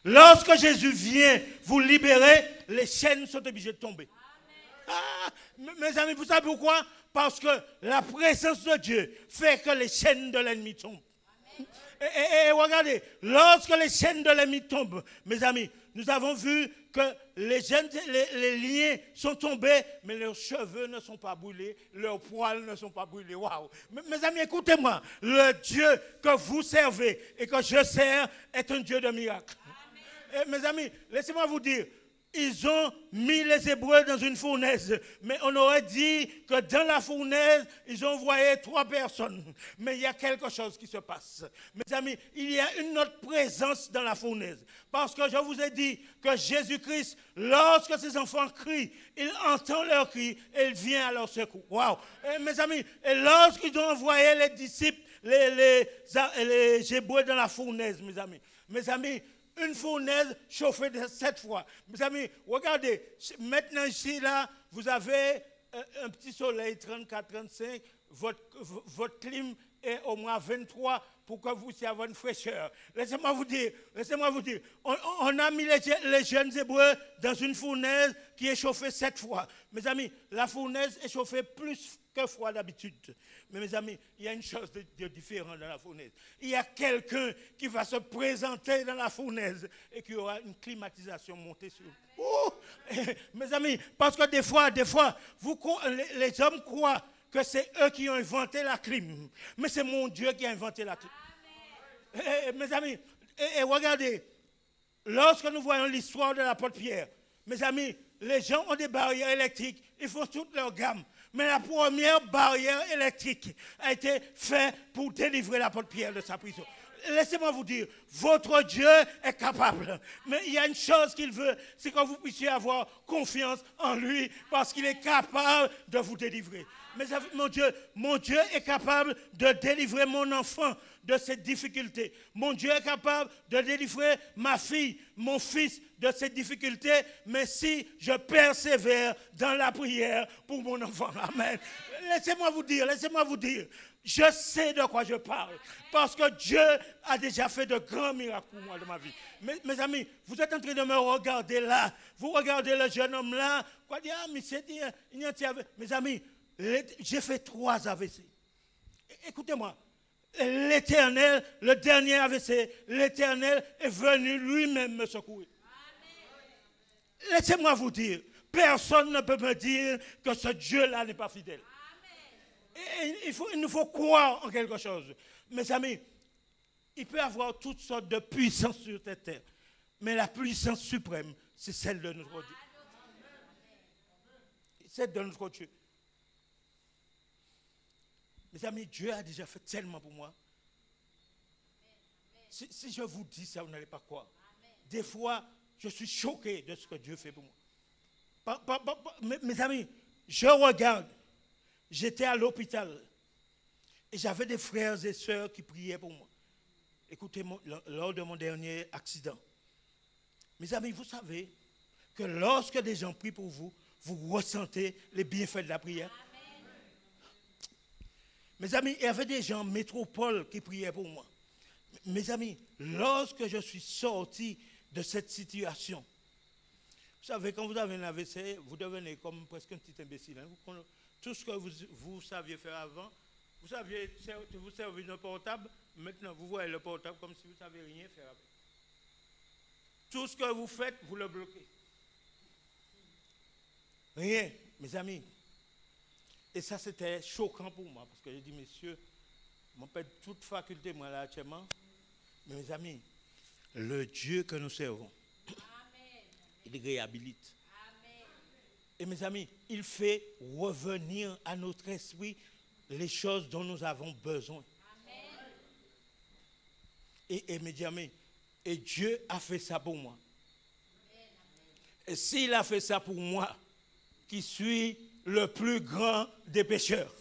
lorsque Jésus vient vous libérer, les chaînes sont obligées de tomber. Ah, mes amis, vous savez pourquoi? Parce que la présence de Dieu fait que les chaînes de l'ennemi tombent. Et regardez, lorsque les chaînes de l'ennemi tombent, mes amis, nous avons vu que les liens sont tombés, mais leurs cheveux ne sont pas brûlés, leurs poils ne sont pas brûlés. Waouh! Mes amis, écoutez-moi, le Dieu que vous servez et que je sers est un Dieu de miracles. Et mes amis, laissez-moi vous dire, ils ont mis les Hébreux dans une fournaise, mais on aurait dit que dans la fournaise, ils ont envoyé 3 personnes. Mais il y a quelque chose qui se passe. Mes amis, il y a une autre présence dans la fournaise. Parce que je vous ai dit que Jésus-Christ, lorsque ses enfants crient, il entend leurs cris et il vient à leur secours. Waouh! Mes amis, et lorsqu'ils ont envoyé les disciples, les Hébreux dans la fournaise, mes amis, une fournaise chauffée de 7 fois. Mes amis, regardez, maintenant ici, là, vous avez un petit soleil, 34, 35, votre clim est au moins 23 pour que vous puissiez avoir une fraîcheur. Laissez-moi vous dire, on a mis les jeunes Hébreux dans une fournaise qui est chauffée 7 fois. Mes amis, la fournaise est chauffée plus que fois d'habitude. Mais mes amis, il y a une chose de différent dans la fournaise. Il y a quelqu'un qui va se présenter dans la fournaise et qui aura une climatisation montée sur vous. Oh, mes amis, parce que des fois, les hommes croient que c'est eux qui ont inventé la clim. Mais c'est mon Dieu qui a inventé la clim. Mes amis, et regardez, lorsque nous voyons l'histoire de l'apôtre Pierre, mes amis, les gens ont des barrières électriques, ils font toute leur gamme. Mais la première barrière électrique a été faite pour délivrer l'apôtre Pierre de sa prison. Laissez-moi vous dire, votre Dieu est capable. Mais il y a une chose qu'il veut, c'est que vous puissiez avoir confiance en lui parce qu'il est capable de vous délivrer. Mais mon Dieu est capable de délivrer mon enfant de cette difficulté. Mon Dieu est capable de délivrer ma fille, mon fils de cette difficulté. Mais si je persévère dans la prière pour mon enfant. Amen. Laissez-moi vous dire. Je sais de quoi je parle. Parce que Dieu a déjà fait de grands miracles pour moi dans ma vie. Mes amis, vous êtes en train de me regarder là. Vous regardez le jeune homme là. Quoi dire, mes amis, j'ai fait 3 AVC. Écoutez-moi. L'Éternel, le dernier AVC, l'Éternel est venu lui-même me secourir. Amen. Laissez-moi vous dire, personne ne peut me dire que ce Dieu-là n'est pas fidèle. Et il nous faut croire en quelque chose. Mes amis, il peut y avoir toutes sortes de puissances sur cette terre, mais la puissance suprême, c'est celle de notre Dieu. C'est de notre Dieu. Mes amis, Dieu a déjà fait tellement pour moi. Si je vous dis ça, vous n'allez pas croire. Des fois, je suis choqué de ce que Dieu fait pour moi. Mes amis, je regarde. J'étais à l'hôpital et j'avais des frères et sœurs qui priaient pour moi. Écoutez, lors de mon dernier accident. Mes amis, vous savez que lorsque des gens prient pour vous, vous ressentez les bienfaits de la prière. Mes amis, il y avait des gens en métropole qui priaient pour moi. Mes amis, lorsque je suis sorti de cette situation, vous savez, quand vous avez un AVC, vous devenez comme presque un petit imbécile. Hein? Tout ce que vous saviez faire avant, vous saviez vous servir d'un portable, maintenant vous voyez le portable comme si vous ne saviez rien faire avec. Tout ce que vous faites, vous le bloquez. Rien, mes amis. Et ça, c'était choquant pour moi, parce que j'ai dit, messieurs, mon père, toute faculté, moi, là, actuellement, mais mes amis, le Dieu que nous servons, il réhabilite. Amen. Et mes amis, il fait revenir à notre esprit les choses dont nous avons besoin. Amen. Et mes amis, et Dieu a fait ça pour moi. Amen. Et s'il a fait ça pour moi, qui suis le plus grand des pécheurs.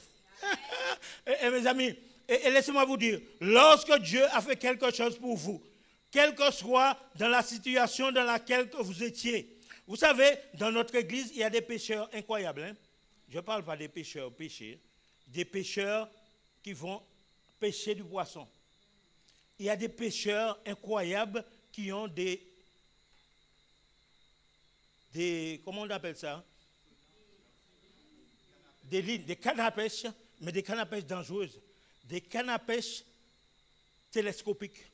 Et mes amis, et laissez-moi vous dire, lorsque Dieu a fait quelque chose pour vous, quelle que soit dans la situation dans laquelle vous étiez, vous savez, dans notre église, il y a des pécheurs incroyables. Hein? Je ne parle pas des pécheurs péchés, des pécheurs qui vont pêcher du poisson. Il y a des pécheurs incroyables qui ont des comment on appelle ça? Des lignes, des cannes à pêche, mais des cannes à pêche dangereuses. Des cannes à pêche télescopiques.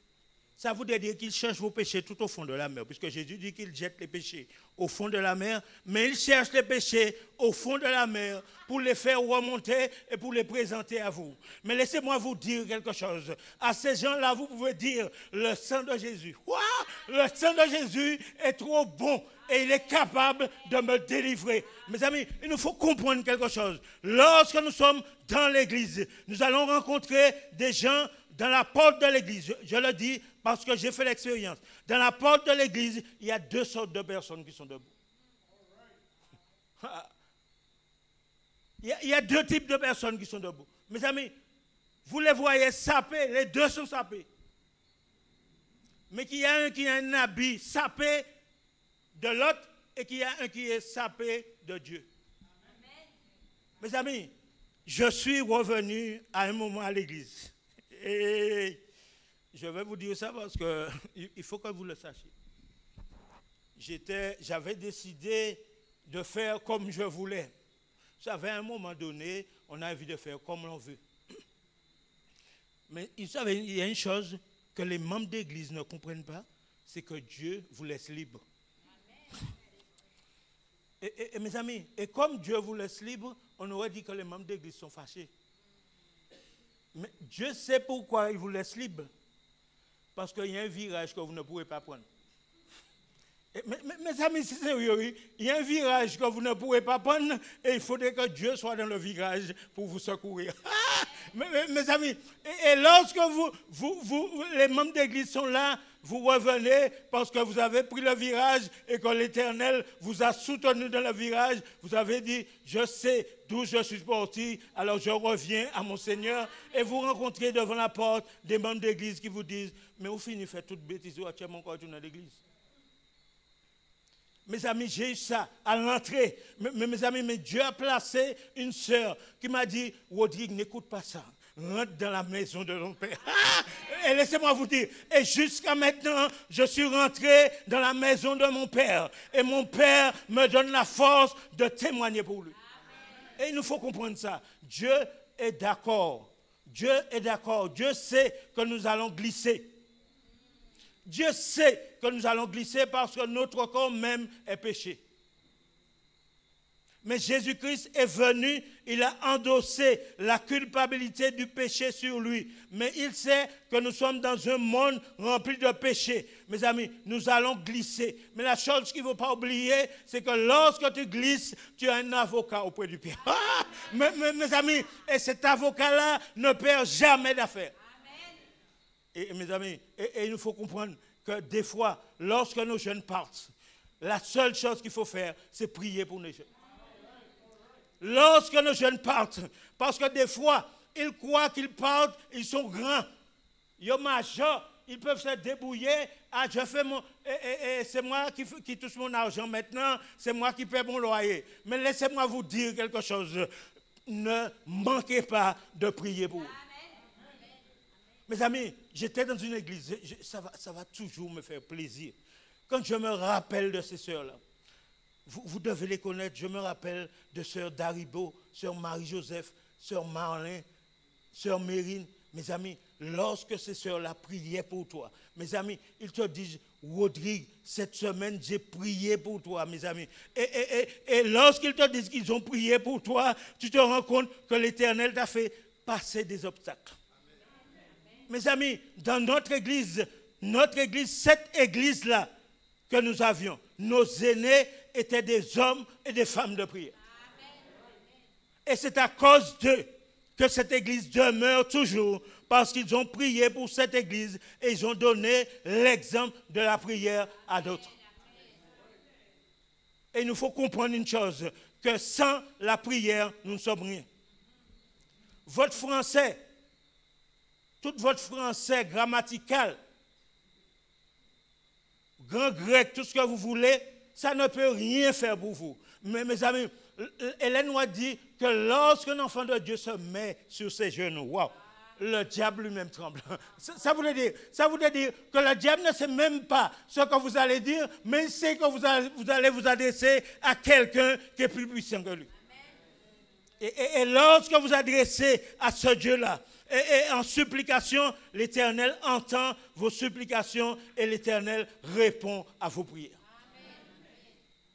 Ça voudrait dire qu'il cherche vos péchés tout au fond de la mer, puisque Jésus dit qu'il jette les péchés au fond de la mer, mais il cherche les péchés au fond de la mer pour les faire remonter et pour les présenter à vous. Mais laissez-moi vous dire quelque chose. À ces gens-là, vous pouvez dire le sang de Jésus. Wow, le sang de Jésus est trop bon et il est capable de me délivrer. Mes amis, il nous faut comprendre quelque chose. Lorsque nous sommes dans l'église, nous allons rencontrer des gens dans la porte de l'église. Je le dis parce que j'ai fait l'expérience. Dans la porte de l'église, il y a deux sortes de personnes qui sont debout. Il y a deux types de personnes qui sont debout. Mes amis, vous les voyez sapés, les deux sont sapés. Mais qu'il y a un qui a un habit sapé de l'autre et qu'il y a un qui est sapé de Dieu. Amen. Mes amis, je suis revenu à un moment à l'église. Et je vais vous dire ça parce qu'il faut que vous le sachiez. J'avais décidé de faire comme je voulais. Vous savez, à un moment donné, on a envie de faire comme l'on veut. Mais vous savez, il y a une chose que les membres d'église ne comprennent pas, c'est que Dieu vous laisse libre. Et mes amis, et comme Dieu vous laisse libre, on aurait dit que les membres d'église sont fâchés. Mais Dieu sait pourquoi il vous laisse libre. Parce qu'il y a un virage que vous ne pourrez pas prendre. Mes amis, c'est sérieux, oui. Il y a un virage que vous ne pourrez pas prendre et il faudrait que Dieu soit dans le virage pour vous secourir. Mes amis, et lorsque les membres d'église sont là, vous revenez parce que vous avez pris le virage et que l'Éternel vous a soutenu dans le virage. Vous avez dit, je sais d'où je suis parti, alors je reviens à mon Seigneur. Et vous rencontrez devant la porte des membres d'église qui vous disent, mais vous finissez faire toute bêtise, vous êtes encore dans l'église. Mes amis, j'ai eu ça à l'entrée. Mes amis, mais Dieu a placé une sœur qui m'a dit, Rodrigue, n'écoute pas ça. Rentre dans la maison de ton père. Et laissez-moi vous dire, et jusqu'à maintenant, je suis rentré dans la maison de mon père. Et mon père me donne la force de témoigner pour lui. Et il nous faut comprendre ça. Dieu est d'accord. Dieu est d'accord. Dieu sait que nous allons glisser. Dieu sait que nous allons glisser parce que notre corps même est péché. Mais Jésus-Christ est venu, il a endossé la culpabilité du péché sur lui. Mais il sait que nous sommes dans un monde rempli de péché. Mes amis, nous allons glisser. Mais la chose qu'il ne faut pas oublier, c'est que lorsque tu glisses, tu as un avocat auprès du Père. Mes amis, et cet avocat-là ne perd jamais d'affaires. Et mes amis, et il nous faut comprendre que des fois, lorsque nos jeunes partent, la seule chose qu'il faut faire, c'est prier pour nos jeunes. Lorsque nos jeunes partent, parce que des fois, ils croient qu'ils partent, ils sont grands. Ils sont majeurs, ils peuvent se débrouiller. Ah, je fais mon... c'est moi qui touche mon argent maintenant, c'est moi qui paie mon loyer. Mais laissez-moi vous dire quelque chose. Ne manquez pas de prier pour eux. Mes amis, j'étais dans une église, ça va toujours me faire plaisir. Quand je me rappelle de ces sœurs-là, vous devez les connaître, je me rappelle de sœur Daribo, sœur Marie-Joseph, sœur Marlin, sœur Mérine. Mes amis, lorsque ces sœurs-là priaient pour toi, mes amis, ils te disent, Rodrigue, cette semaine, j'ai prié pour toi, mes amis. Et lorsqu'ils te disent qu'ils ont prié pour toi, tu te rends compte que l'Éternel t'a fait passer des obstacles. Mes amis, dans notre église, cette église-là que nous avions, nos aînés étaient des hommes et des femmes de prière. Et c'est à cause d'eux que cette église demeure toujours, parce qu'ils ont prié pour cette église et ils ont donné l'exemple de la prière à d'autres. Et il nous faut comprendre une chose, que sans la prière, nous ne sommes rien. Votre français, tout votre français grammatical, grand grec, tout ce que vous voulez, ça ne peut rien faire pour vous. Mais mes amis, Hélène nous a dit que lorsque l'enfant de Dieu se met sur ses genoux, wow, le diable lui-même tremble. Ça voulait dire que le diable ne sait même pas ce que vous allez dire, mais il sait que vous allez vous adresser à quelqu'un qui est plus puissant que lui. Et lorsque vous adressez à ce Dieu-là, et en supplication, l'Éternel entend vos supplications et l'Éternel répond à vos prières.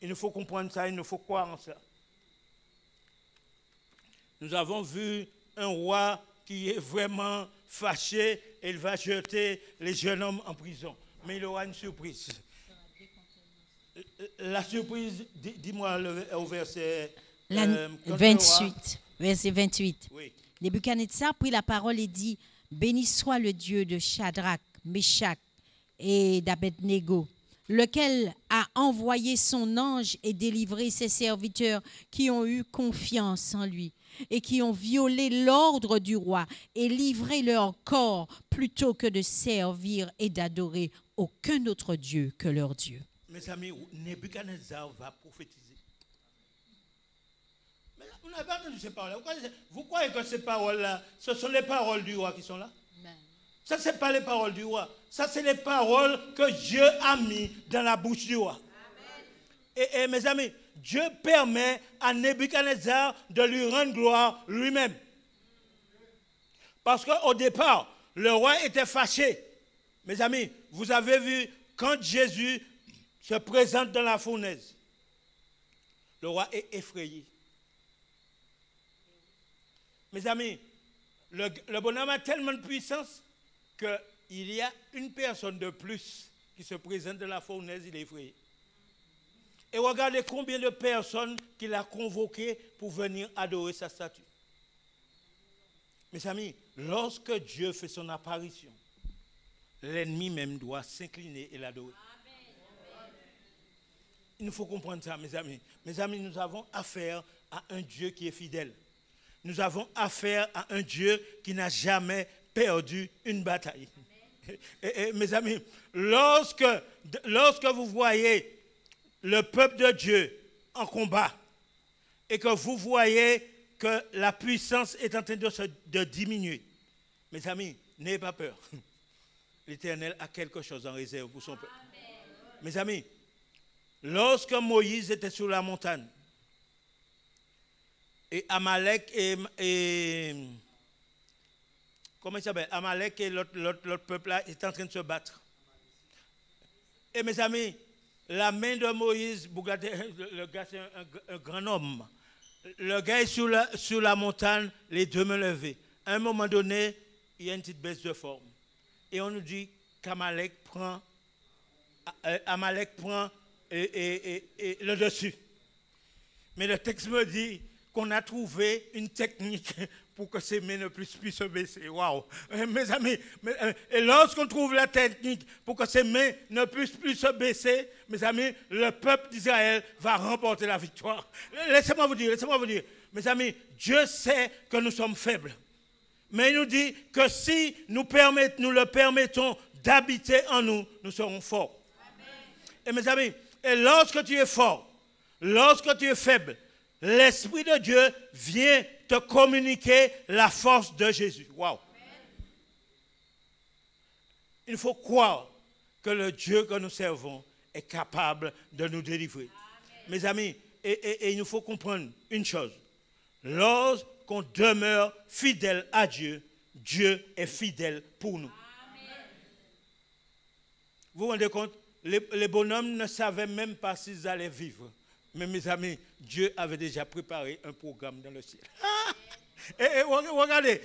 Il nous faut comprendre ça, il nous faut croire en ça. Nous avons vu un roi qui est vraiment fâché et il va jeter les jeunes hommes en prison. Mais il aura une surprise. La surprise, dis-moi au verset 28. Verset 28. Oui. Nebuchadnezzar prit la parole et dit, béni soit le Dieu de Shadrach, Meshach et d'Abednego, lequel a envoyé son ange et délivré ses serviteurs qui ont eu confiance en lui et qui ont violé l'ordre du roi et livré leur corps plutôt que de servir et d'adorer aucun autre Dieu que leur Dieu. Mes amis, Nebuchadnezzar va prophétiser. Mais vous n'avez pas entendu ces paroles. Vous croyez que ces paroles-là, ce sont les paroles du roi qui sont là? Ça, ce n'est pas les paroles du roi. Ça, c'est les paroles que Dieu a mis dans la bouche du roi. Et mes amis, Dieu permet à Nebuchadnezzar de lui rendre gloire lui-même. Parce qu'au départ, le roi était fâché. Mes amis, vous avez vu, quand Jésus se présente dans la fournaise, le roi est effrayé. Mes amis, le bonhomme a tellement de puissance qu'il y a une personne de plus qui se présente dans la fournaise, il est effrayé. Et regardez combien de personnes qu'il a convoquées pour venir adorer sa statue. Mes amis, lorsque Dieu fait son apparition, l'ennemi même doit s'incliner et l'adorer. Il nous faut comprendre ça, mes amis. Mes amis, nous avons affaire à un Dieu qui est fidèle. Nous avons affaire à un Dieu qui n'a jamais perdu une bataille. Et mes amis, lorsque vous voyez le peuple de Dieu en combat et que vous voyez que la puissance est en train de diminuer, mes amis, n'ayez pas peur. L'Éternel a quelque chose en réserve pour son peuple. Mes amis, lorsque Moïse était sur la montagne, et Amalek et comment il s'appelle? Amalek et l'autre peuple là est en train de se battre. Et mes amis, la main de Moïse, le gars c'est un grand homme. Le gars est sur la montagne, les deux mains levées. À un moment donné, il y a une petite baisse de forme. Et on nous dit qu'Amalek prend le dessus. Mais le texte me dit qu'on a trouvé une technique pour que ses mains ne puissent plus se baisser. Waouh! Mes amis, et lorsqu'on trouve la technique pour que ses mains ne puissent plus se baisser, mes amis, le peuple d'Israël va remporter la victoire. Laissez-moi vous dire, mes amis, Dieu sait que nous sommes faibles. Mais il nous dit que si nous le permettons d'habiter en nous, nous serons forts. Amen. Et mes amis, et lorsque tu es fort, lorsque tu es faible, l'Esprit de Dieu vient te communiquer la force de Jésus. Waouh! Il faut croire que le Dieu que nous servons est capable de nous délivrer. Amen. Mes amis, et il nous faut comprendre une chose. Lorsqu'on demeure fidèle à Dieu, Dieu est fidèle pour nous. Amen. Vous vous rendez compte? Les bonhommes ne savaient même pas s'ils allaient vivre. Mais mes amis, Dieu avait déjà préparé un programme dans le ciel. Et regardez,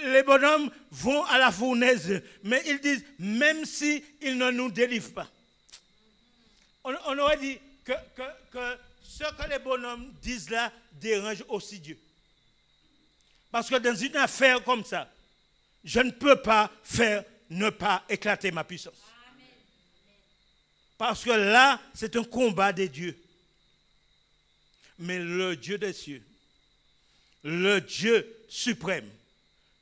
les bonhommes vont à la fournaise, mais ils disent, même s'ils ne nous délivrent pas. On aurait dit que ce que les bonhommes disent là dérange aussi Dieu. Parce que dans une affaire comme ça, je ne peux pas ne pas éclater ma puissance. Parce que là, c'est un combat des dieux. mais le Dieu des cieux, le Dieu suprême,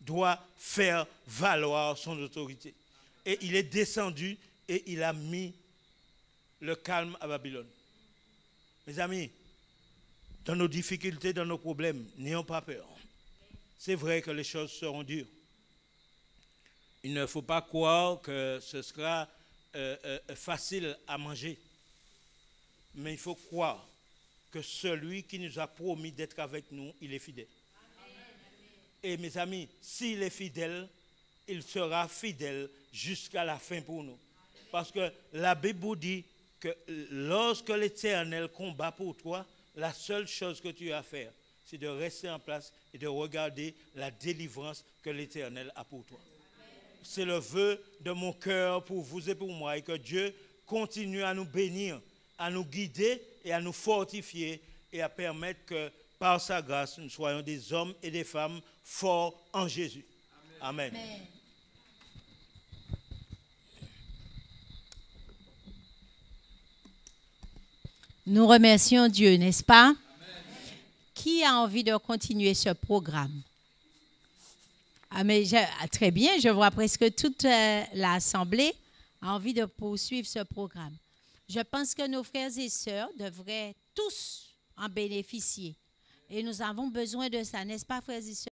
doit faire valoir son autorité. Et il est descendu et il a mis le calme à Babylone. Mes amis, dans nos difficultés, dans nos problèmes, n'ayons pas peur. C'est vrai que les choses seront dures. Il ne faut pas croire que ce sera facile à manger. Mais il faut croire que celui qui nous a promis d'être avec nous, il est fidèle. Et mes amis, s'il est fidèle, il sera fidèle jusqu'à la fin pour nous. Parce que la Bible dit que lorsque l'Éternel combat pour toi, la seule chose que tu as à faire, c'est de rester en place et de regarder la délivrance que l'Éternel a pour toi. C'est le vœu de mon cœur pour vous et pour moi, et que Dieu continue à nous bénir, à nous guider et à nous fortifier et à permettre que par sa grâce, nous soyons des hommes et des femmes forts en Jésus. Amen. Amen. Nous remercions Dieu, n'est-ce pas? Amen. Qui a envie de continuer ce programme? Ah, mais très bien, je vois presque toute l'Assemblée a envie de poursuivre ce programme. Je pense que nos frères et sœurs devraient tous en bénéficier. Et nous avons besoin de ça, n'est-ce pas, frères et sœurs?